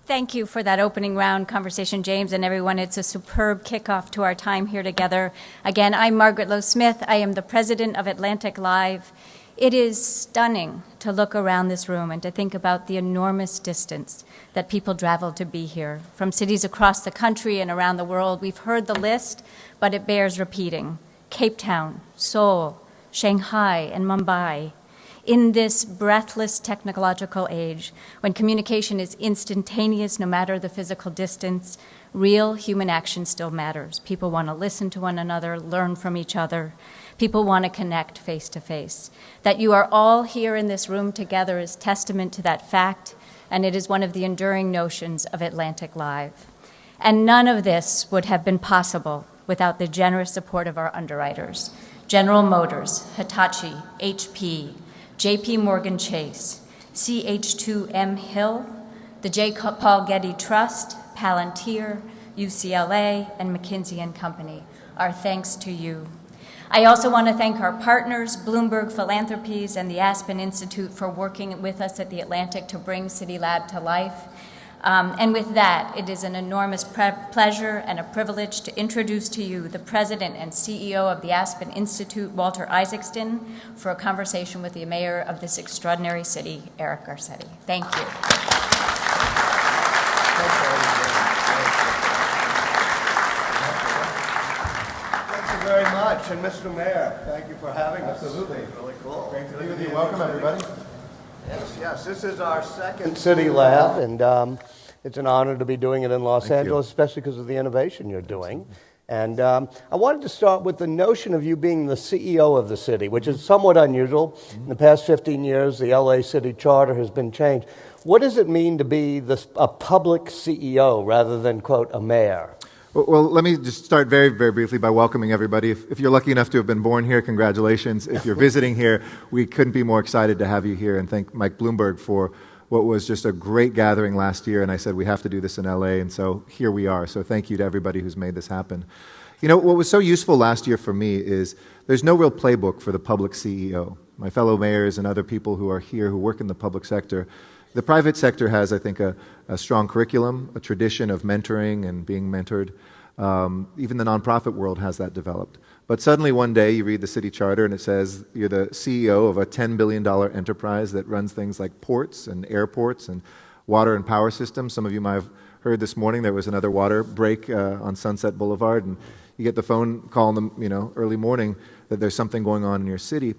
Thank you for that opening round conversation, James, and everyone. It's a superb kickoff to our time here together. Again, I'm Margaret Lowe-Smith. I am the president of Atlantic Live. It is stunning to look around this room and to think about the enormous distance that people travel to be here. From cities across the country and around the world, we've heard the list, but it bears repeating. Cape Town, Seoul, Shanghai, and Mumbai. In this breathless technological age, when communication is instantaneous no matter the physical distance, real human action still matters. People want to listen to one another, learn from each other. People want to connect face to face. That you are all here in this room together is testament to that fact, and it is one of the enduring notions of Atlantic Live. And none of this would have been possible without the generous support of our underwriters. General Motors, Hitachi, HP, J.P. Morgan Chase, CH2M Hill, the J. Paul Getty Trust, Palantir, UCLA, and McKinsey & Company. Our thanks to you. I also want to thank our partners, Bloomberg Philanthropies and the Aspen Institute, for working with us at the Atlantic to bring CityLab to life. And with that, it is an enormous pleasure and a privilege to introduce to you the president and CEO of the Aspen Institute, Walter Isaacson, for a conversation with the mayor of this extraordinary city, Eric Garcetti. Thank you. Thank you very much. And Mr. Mayor, thank you for having us. Absolutely. Really cool. Great to be with you. Welcome, everybody. Yes. This is our second CityLab, and it's an honor to be doing it in Los Angeles, especially because of the innovation you're doing. And I wanted to start with the notion of you being the CEO of the city, which is somewhat unusual. In the past 15 years, the LA City Charter has been changed. What does it mean to be a public CEO rather than, quote, a mayor? Well, let me just start very, very briefly by welcoming everybody. If you're lucky enough to have been born here, congratulations. If you're visiting here, we couldn't be more excited to have you here, and thank Mike Bloomberg for what was just a great gathering last year, and I said we have to do this in LA, and so here we are. So thank you to everybody who's made this happen. You know, what was so useful last year for me is there's no real playbook for the public CEO. My fellow mayors and other people who are here who work in the public sector, the private sector has, I think, a strong curriculum, a tradition of mentoring and being mentored. Even the nonprofit world has that developed. But suddenly one day you read the city charter and it says you're the CEO of a $10 billion enterprise that runs things like ports and airports and water and power systems. Some of you might have heard this morning there was another water break on Sunset Boulevard, and you get the phone call in the early morning that there's something going on in your city.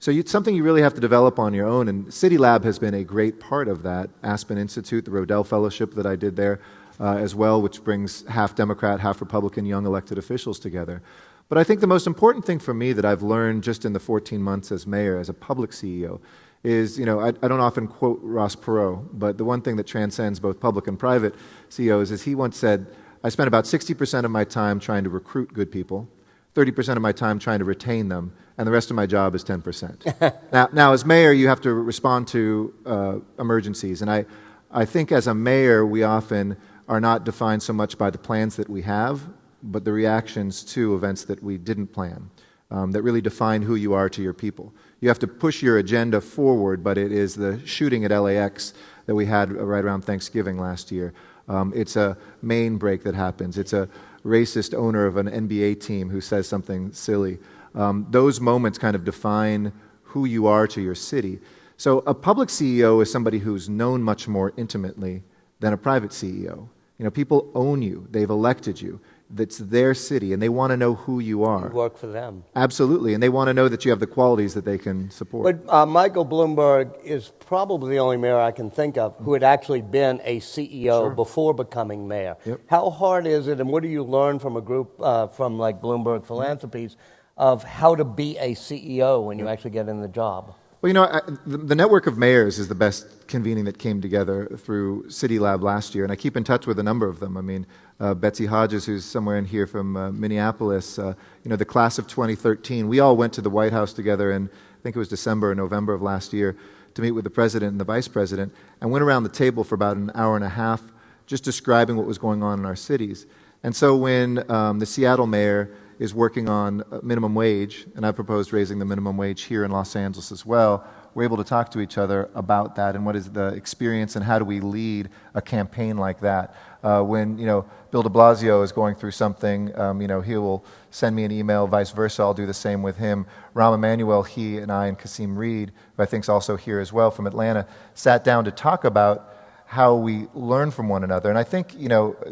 So it's something you really have to develop on your own, and CityLab has been a great part of that. Aspen Institute, the Rodell Fellowship that I did there as well, which brings half Democrat, half Republican young elected officials together. But I think the most important thing for me that I've learned just in the 14 months as mayor, as a public CEO, is, I don't often quote Ross Perot, but the one thing that transcends both public and private CEOs is he once said, I spend about 60% of my time trying to recruit good people, 30% of my time trying to retain them, and the rest of my job is 10%. Now, as mayor, you have to respond to emergencies. And I think as a mayor, we often are not defined so much by the plans that we have, but the reactions to events that we didn't plan, that really define who you are to your people. You have to push your agenda forward, but it is the shooting at LAX that we had right around Thanksgiving last year. It's a main break that happens. It's a racist owner of an NBA team who says something silly. Those moments kind of define who you are to your city. So a public CEO is somebody who's known much more intimately than a private CEO. People own you. They've elected you. That's their city, and they want to know who you are. You work for them. Absolutely, and they want to know that you have the qualities that they can support. But Michael Bloomberg is probably the only mayor I can think of who had actually been a CEO before becoming mayor. Yep. How hard is it, and what do you learn from a group from like Bloomberg Philanthropies of how to be a CEO when you actually get in the job? Well, the network of mayors is the best convening that came together through CityLab last year, and I keep in touch with a number of them. I mean, Betsy Hodges, who's somewhere in here from Minneapolis, the class of 2013, we all went to the White House together in, I think it was December or November of last year, to meet with the president and the vice president, and went around the table for about an hour and a half just describing what was going on in our cities. And so when the Seattle mayor is working on minimum wage, and I proposed raising the minimum wage here in Los Angeles as well, we're able to talk to each other about that and what is the experience and how do we lead a campaign like that. When Bill de Blasio is going through something, he will send me an email, vice versa, I'll do the same with him. Rahm Emanuel, he and I and Kasim Reed, who I think is also here as well from Atlanta, sat down to talk about how we learn from one another. And I think,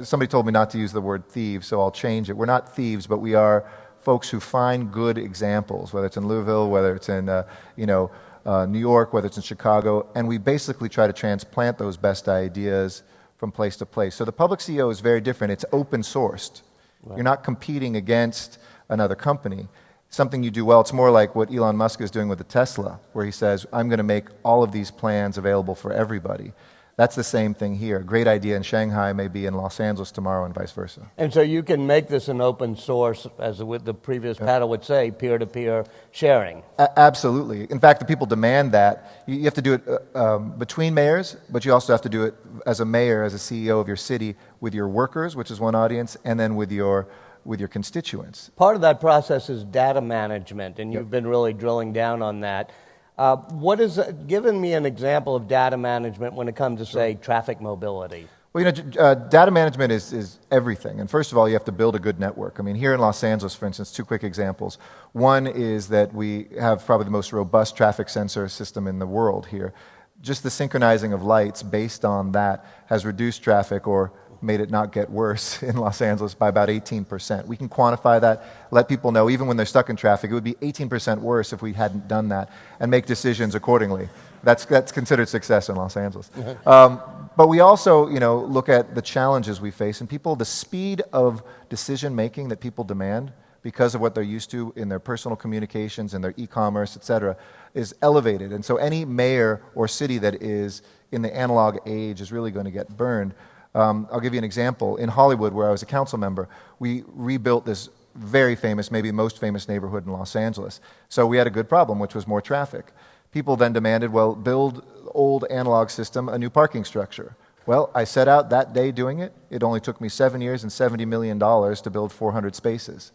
somebody told me not to use the word thieves, so I'll change it. We're not thieves, but we are folks who find good examples, whether it's in Louisville, whether it's in, New York, whether it's in Chicago, and we basically try to transplant those best ideas from place to place. So the public CEO is very different. It's open sourced. Right. You're not competing against another company. Something you do well, it's more like what Elon Musk is doing with the Tesla, where he says, I'm going to make all of these plans available for everybody. That's the same thing here. A great idea in Shanghai may be in Los Angeles tomorrow and vice versa. And so you can make this an open source, as the previous panel would say, peer-to-peer sharing. Absolutely. In fact, the people demand that. You have to do it between mayors, but you also have to do it as a mayor, as a CEO of your city, with your workers, which is one audience, and then with your constituents. Part of that process is data management, and you've been really drilling down on that. Given me an example of data management when it comes to, say, traffic mobility. Well, data management is everything. And first of all, you have to build a good network. I mean, here in Los Angeles, for instance, two quick examples. One is that we have probably the most robust traffic sensor system in the world here. Just the synchronizing of lights based on that has reduced traffic or made it not get worse in Los Angeles by about 18%. We can quantify that, let people know, even when they're stuck in traffic, it would be 18% worse if we hadn't done that, and make decisions accordingly. That's considered success in Los Angeles. But we also, look at the challenges we face, and the speed of decision-making that people demand because of what they're used to in their personal communications and their e-commerce, et cetera, is elevated. And so any mayor or city that is in the analog age is really going to get burned. I'll give you an example. In Hollywood, where I was a council member, we rebuilt this very famous, maybe most famous neighborhood in Los Angeles. So we had a good problem, which was more traffic. People then demanded, build old analog system, a new parking structure. Well, I set out that day doing it. It only took me 7 years and $70 million to build 400 spaces.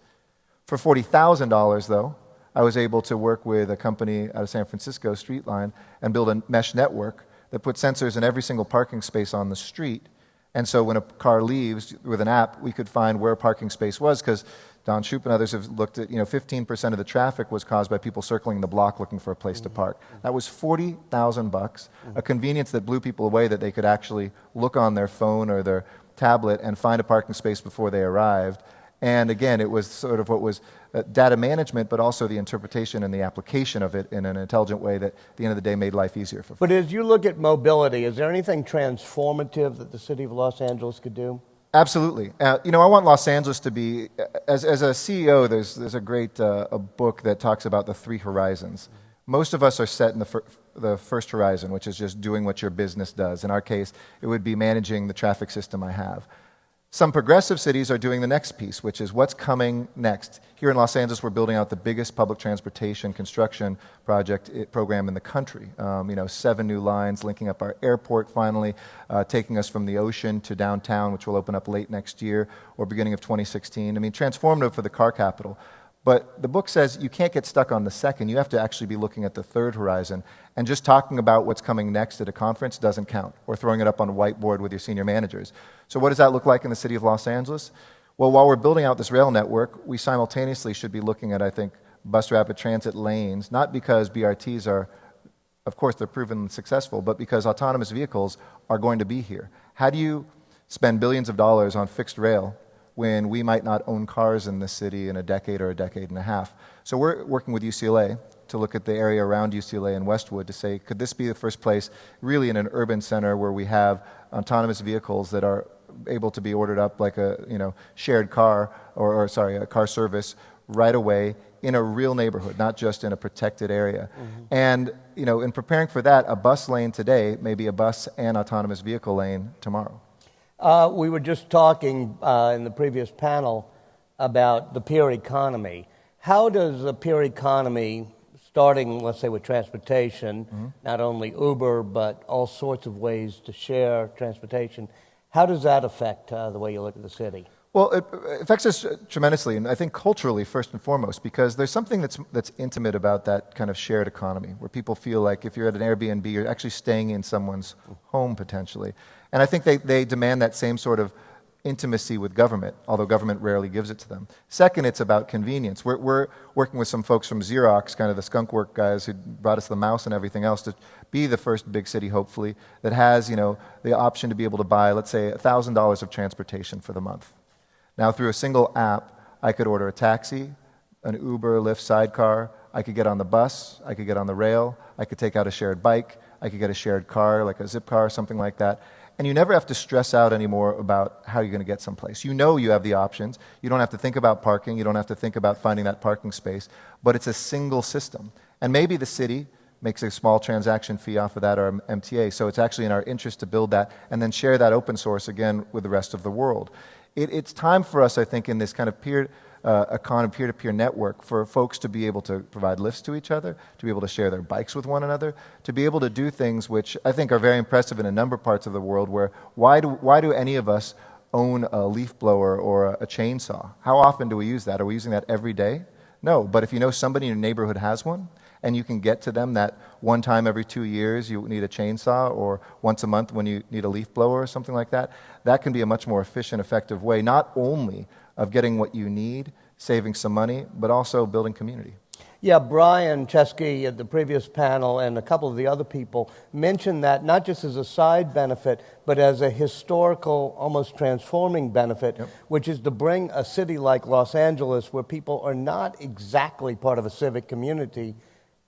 For $40,000, though, I was able to work with a company out of San Francisco, Streetline, and build a mesh network that put sensors in every single parking space on the street. And so when a car leaves with an app, we could find where a parking space was, because Don Shoup and others have looked at, 15% of the traffic was caused by people circling the block looking for a place to park. That was $40,000, a convenience that blew people away, that they could actually look on their phone or their tablet and find a parking space before they arrived. And again, it was sort of what was data management, but also the interpretation and the application of it in an intelligent way that, at the end of the day, made life easier for folks. But as you look at mobility, is there anything transformative that the city of Los Angeles could do? Absolutely. I want Los Angeles to be, as a CEO, there's a great a book that talks about the 3 horizons. Most of us are set in the first horizon, which is just doing what your business does. In our case, it would be managing the traffic system I have. Some progressive cities are doing the next piece, which is what's coming next. Here in Los Angeles, we're building out the biggest public transportation construction program in the country. 7 new lines linking up our airport finally, taking us from the ocean to downtown, which will open up late next year or beginning of 2016. Transformative for the car capital. But the book says you can't get stuck on the second. You have to actually be looking at the third horizon. And just talking about what's coming next at a conference doesn't count, or throwing it up on a whiteboard with your senior managers. So what does that look like in the city of Los Angeles? Well, while we're building out this rail network, we simultaneously should be looking at, I think, bus rapid transit lanes, not because BRTs are, of course, they're proven successful, but because autonomous vehicles are going to be here. How do you spend billions of dollars on fixed rail when we might not own cars in this city in a decade or a decade and a half? So we're working with UCLA to look at the area around UCLA and Westwood to say, could this be the first place really in an urban center where we have autonomous vehicles that are able to be ordered up like a shared car a car service right away in a real neighborhood, not just in a protected area. And in preparing for that, a bus lane today may be a bus and autonomous vehicle lane tomorrow. We were just talking in the previous panel about the peer economy. How does the peer economy, starting, let's say, with transportation, not only Uber, but all sorts of ways to share transportation, how does that affect the way you look at the city? Well, it affects us tremendously, and I think culturally first and foremost, because there's something that's intimate about that kind of shared economy, where people feel like if you're at an Airbnb, you're actually staying in someone's home potentially. And I think they demand that same sort of intimacy with government, although government rarely gives it to them. Second, it's about convenience. We're working with some folks from Xerox, kind of the skunk work guys who brought us the mouse and everything else, to be the first big city, hopefully, that has, the option to be able to buy, let's say, $1,000 of transportation for the month. Now, through a single app, I could order a taxi, an Uber, Lyft sidecar. I could get on the bus. I could get on the rail. I could take out a shared bike. I could get a shared car, like a zip car or something like that. And you never have to stress out anymore about how you're going to get someplace. You know you have the options. You don't have to think about parking. You don't have to think about finding that parking space. But it's a single system. And maybe the city makes a small transaction fee off of that, or MTA. So it's actually in our interest to build that and then share that open source again with the rest of the world. It's time for us, I think, in this kind of peer-to-peer network, for folks to be able to provide lifts to each other, to be able to share their bikes with one another, to be able to do things which I think are very impressive in a number of parts of the world, where why do any of us own a leaf blower or a chainsaw? How often do we use that? Are we using that every day? No, but if you know somebody in your neighborhood has one, and you can get to them that one time every 2 years you need a chainsaw, or once a month when you need a leaf blower or something like that, that can be a much more efficient, effective way, not only of getting what you need, saving some money, but also building community. Yeah, Brian Chesky at the previous panel and a couple of the other people mentioned that not just as a side benefit, but as a historical, almost transforming benefit, which is to bring a city like Los Angeles, where people are not exactly part of a civic community,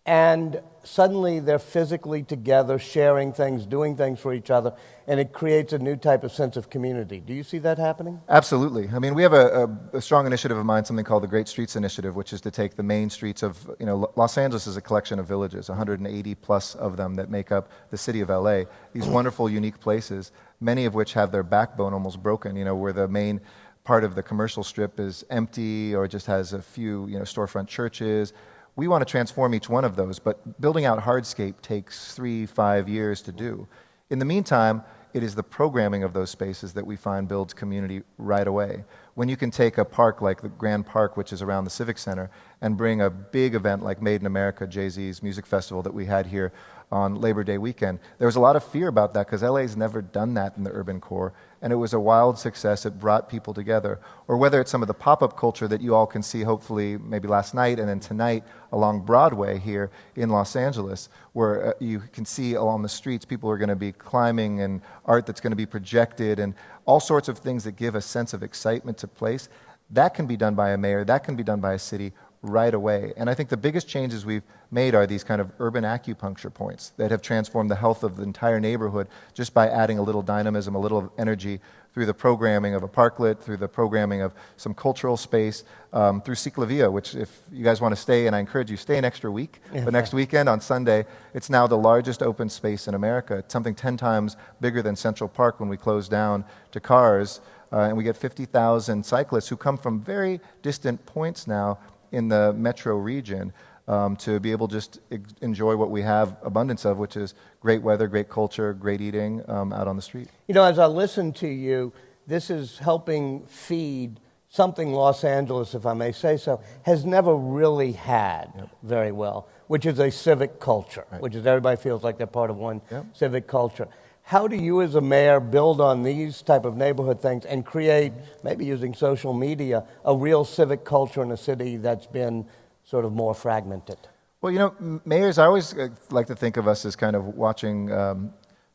and suddenly they're physically together, sharing things, doing things for each other, and it creates a new type of sense of community. Do you see that happening? Absolutely. I mean, we have a strong initiative of mine, something called the Great Streets Initiative, which is to take the main streets of, Los Angeles is a collection of villages, 180 plus of them that make up the city of LA. These wonderful, unique places, many of which have their backbone almost broken, where the main part of the commercial strip is empty or just has a few, storefront churches. We want to transform each one of those, but building out hardscape takes 3-5 years to do. In the meantime, it is the programming of those spaces that we find builds community right away. When you can take a park like the Grand Park, which is around the Civic Center, and bring a big event like Made in America, Jay-Z's music festival that we had here on Labor Day weekend, there was a lot of fear about that because LA's never done that in the urban core, and it was a wild success. It brought people together. Or whether it's some of the pop-up culture that you all can see, hopefully, maybe last night and then tonight along Broadway here in Los Angeles, where you can see along the streets people are going to be climbing, and art that's going to be projected, and all sorts of things that give a sense of excitement to place. That can be done by a mayor. That can be done by a city right away. And I think the biggest changes we've made are these kind of urban acupuncture points that have transformed the health of the entire neighborhood just by adding a little dynamism, a little energy through the programming of a parklet, through the programming of some cultural space, through Ciclavia, which if you guys want to stay, and I encourage you, stay an extra week. But next weekend on Sunday, it's now the largest open space in America. It's something 10 times bigger than Central Park when we close down to cars. And we get 50,000 cyclists who come from very distant points now in the metro region to be able to just enjoy what we have abundance of, which is great weather, great culture, great eating out on the street. As I listen to you, this is helping feed something Los Angeles, if I may say so, has never really had very well, which is a civic culture, which is everybody feels like they're part of one civic culture. How do you as a mayor build on these type of neighborhood things and create, maybe using social media, a real civic culture in a city that's been sort of more fragmented? Well, mayors, I always like to think of us as kind of watching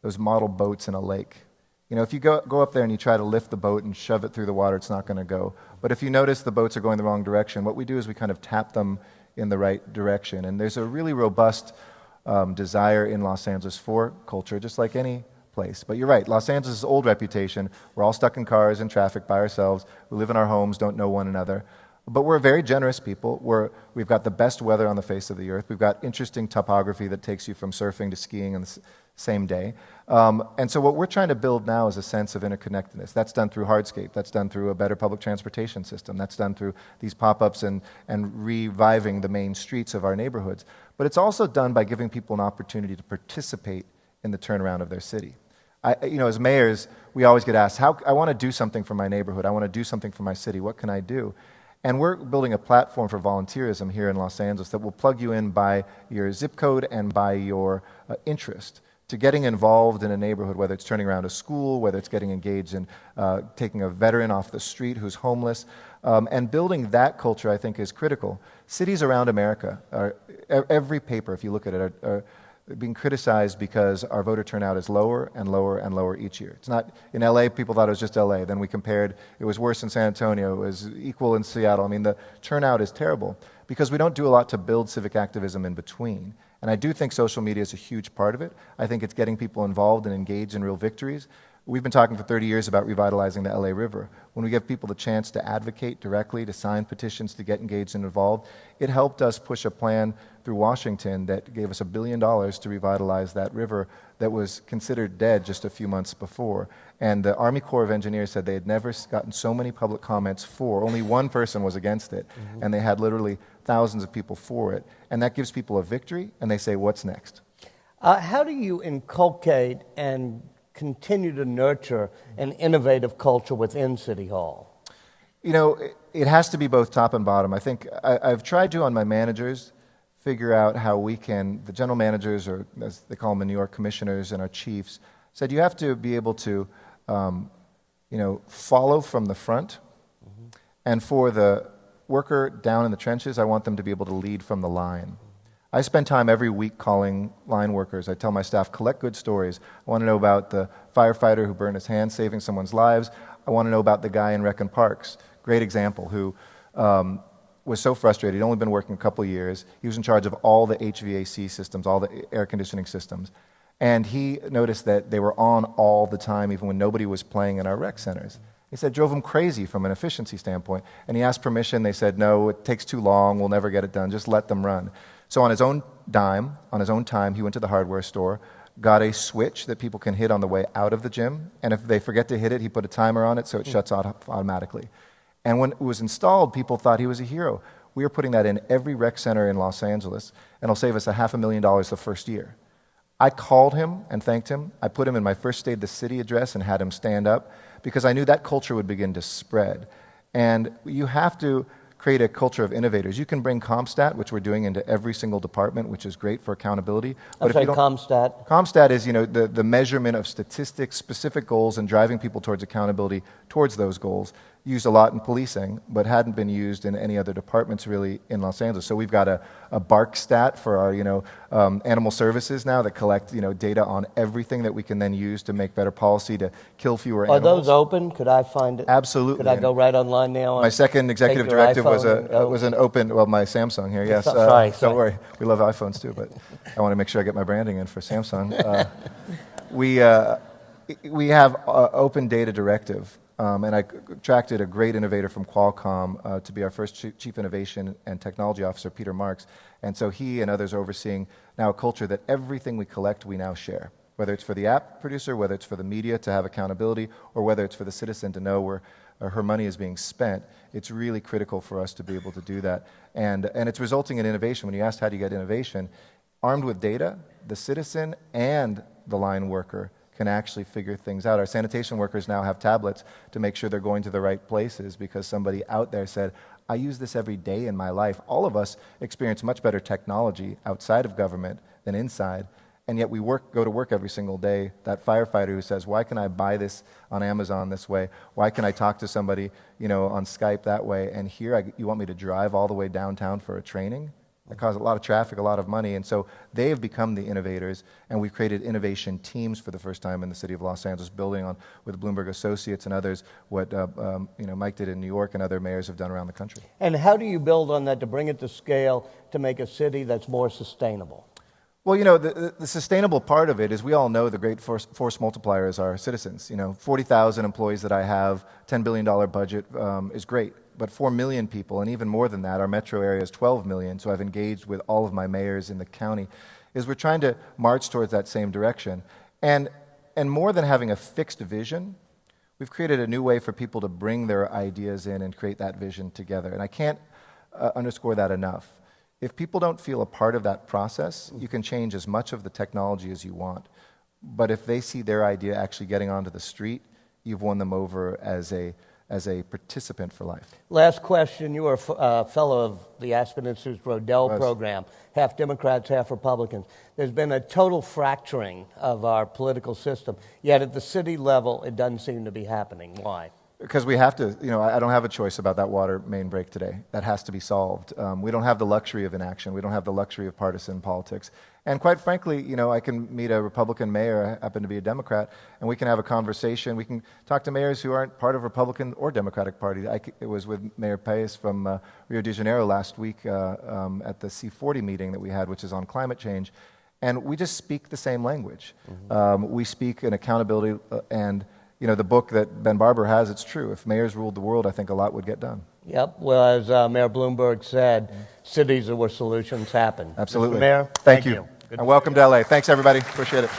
those model boats in a lake. If you go up there and you try to lift the boat and shove it through the water, it's not going to go. But if you notice the boats are going the wrong direction, what we do is we kind of tap them in the right direction. And there's a really robust desire in Los Angeles for culture, just like any place. But you're right, Los Angeles' old reputation, we're all stuck in cars and traffic by ourselves, we live in our homes, don't know one another. But we're very generous people. We've got the best weather on the face of the earth. We've got interesting topography that takes you from surfing to skiing in the same day. And so what we're trying to build now is a sense of interconnectedness. That's done through hardscape. That's done through a better public transportation system. That's done through these pop-ups and reviving the main streets of our neighborhoods. But it's also done by giving people an opportunity to participate in the turnaround of their city. As mayors, we always get asked, I want to do something for my neighborhood. I want to do something for my city. What can I do? And we're building a platform for volunteerism here in Los Angeles that will plug you in by your zip code and by your interest to getting involved in a neighborhood, whether it's turning around a school, whether it's getting engaged in taking a veteran off the street who's homeless. And building that culture, I think, is critical. Cities around America, every paper, if you look at it, are being criticized because our voter turnout is lower and lower and lower each year. It's not, in LA, people thought it was just LA. Then we compared, it was worse in San Antonio, it was equal in Seattle. I mean, the turnout is terrible because we don't do a lot to build civic activism in between. And I do think social media is a huge part of it. I think it's getting people involved and engaged in real victories. We've been talking for 30 years about revitalizing the LA River. When we give people the chance to advocate directly, to sign petitions, to get engaged and involved, it helped us push a plan through Washington that gave us $1 billion to revitalize that river that was considered dead just a few months before. And the Army Corps of Engineers said they had never gotten so many public comments for. Only one person was against it, and they had literally thousands of people for it. And that gives people a victory, and they say, what's next? How do you inculcate and continue to nurture an innovative culture within City Hall? It has to be both top and bottom. I think I've tried to, on my managers, figure out how we can, the general managers, or as they call them in New York, commissioners and our chiefs, said you have to be able to, follow from the front. And for the worker down in the trenches, I want them to be able to lead from the line. I spend time every week calling line workers. I tell my staff, collect good stories. I want to know about the firefighter who burned his hand saving someone's lives. I want to know about the guy in Rec and Parks, great example, who was so frustrated. He'd only been working a couple of years. He was in charge of all the HVAC systems, all the air conditioning systems. And he noticed that they were on all the time, even when nobody was playing in our rec centers. He said, drove him crazy from an efficiency standpoint. And he asked permission. They said, no, it takes too long. We'll never get it done. Just let them run. So on his own dime, on his own time, he went to the hardware store, got a switch that people can hit on the way out of the gym. And if they forget to hit it, he put a timer on it so it shuts off automatically. And when it was installed, people thought he was a hero. We are putting that in every rec center in Los Angeles, and it'll save us $500,000 the first year. I called him and thanked him. I put him in my first State of the City address and had him stand up because I knew that culture would begin to spread. And you have to create a culture of innovators. You can bring CompStat, which we're doing, into every single department, which is great for accountability. But if you don't, CompStat? CompStat is, the measurement of statistics, specific goals, and driving people towards accountability towards those goals. Used a lot in policing, but hadn't been used in any other departments really in Los Angeles. So we've got a bark stat for our animal services now that collect data on everything that we can then use to make better policy to kill fewer animals. Are those open? Could I find it? Absolutely. Could I go right online now? My second executive directive was an open. Well, my Samsung here. Yes. Sorry. Don't worry. We love iPhones too, but I want to make sure I get my branding in for Samsung. We have open data directive. And I attracted a great innovator from Qualcomm to be our first Chief Innovation and Technology Officer, Peter Marks. And so he and others are overseeing now a culture that everything we collect, we now share. Whether it's for the app producer, whether it's for the media to have accountability, or whether it's for the citizen to know where her money is being spent, it's really critical for us to be able to do that. And it's resulting in innovation. When you asked how do you get innovation, armed with data, the citizen and the line worker can actually figure things out. Our sanitation workers now have tablets to make sure they're going to the right places because somebody out there said, I use this every day in my life. All of us experience much better technology outside of government than inside, and yet we go to work every single day. That firefighter who says, why can I buy this on Amazon this way? Why can I talk to somebody on Skype that way? And here you want me to drive all the way downtown for a training? That causes a lot of traffic, a lot of money, and so they have become the innovators, and we've created innovation teams for the first time in the city of Los Angeles, building on with Bloomberg Associates and others what Mike did in New York and other mayors have done around the country. And how do you build on that to bring it to scale to make a city that's more sustainable? Well, the sustainable part of it is we all know the great force multiplier is our citizens. 40,000 employees that I have, $10 billion budget is great. But 4 million people, and even more than that, our metro area is 12 million, so I've engaged with all of my mayors in the county, is we're trying to march towards that same direction. And more than having a fixed vision, we've created a new way for people to bring their ideas in and create that vision together. And I can't underscore that enough. If people don't feel a part of that process, you can change as much of the technology as you want. but if they see their idea actually getting onto the street, you've won them over as a participant for life. Last question. You are a fellow of the Aspen Institute's Rodell program, half Democrats, half Republicans. There's been a total fracturing of our political system, yet at the city level, it doesn't seem to be happening. Why? Because we have to, I don't have a choice about that water main break today. That has to be solved. We don't have the luxury of inaction. We don't have the luxury of partisan politics. And quite frankly, I can meet a Republican mayor, I happen to be a Democrat, and we can have a conversation. We can talk to mayors who aren't part of Republican or Democratic Party. It was with Mayor Paes from Rio de Janeiro last week at the C40 meeting that we had, which is on climate change. And we just speak the same language. Mm-hmm. We speak in accountability and the book that Ben Barber has, it's true. If mayors ruled the world, I think a lot would get done. Yep. Well, as Mayor Bloomberg said, cities are where solutions happen. Absolutely. Mr. Mayor, thank you. And welcome to LA. Thanks, everybody. Appreciate it.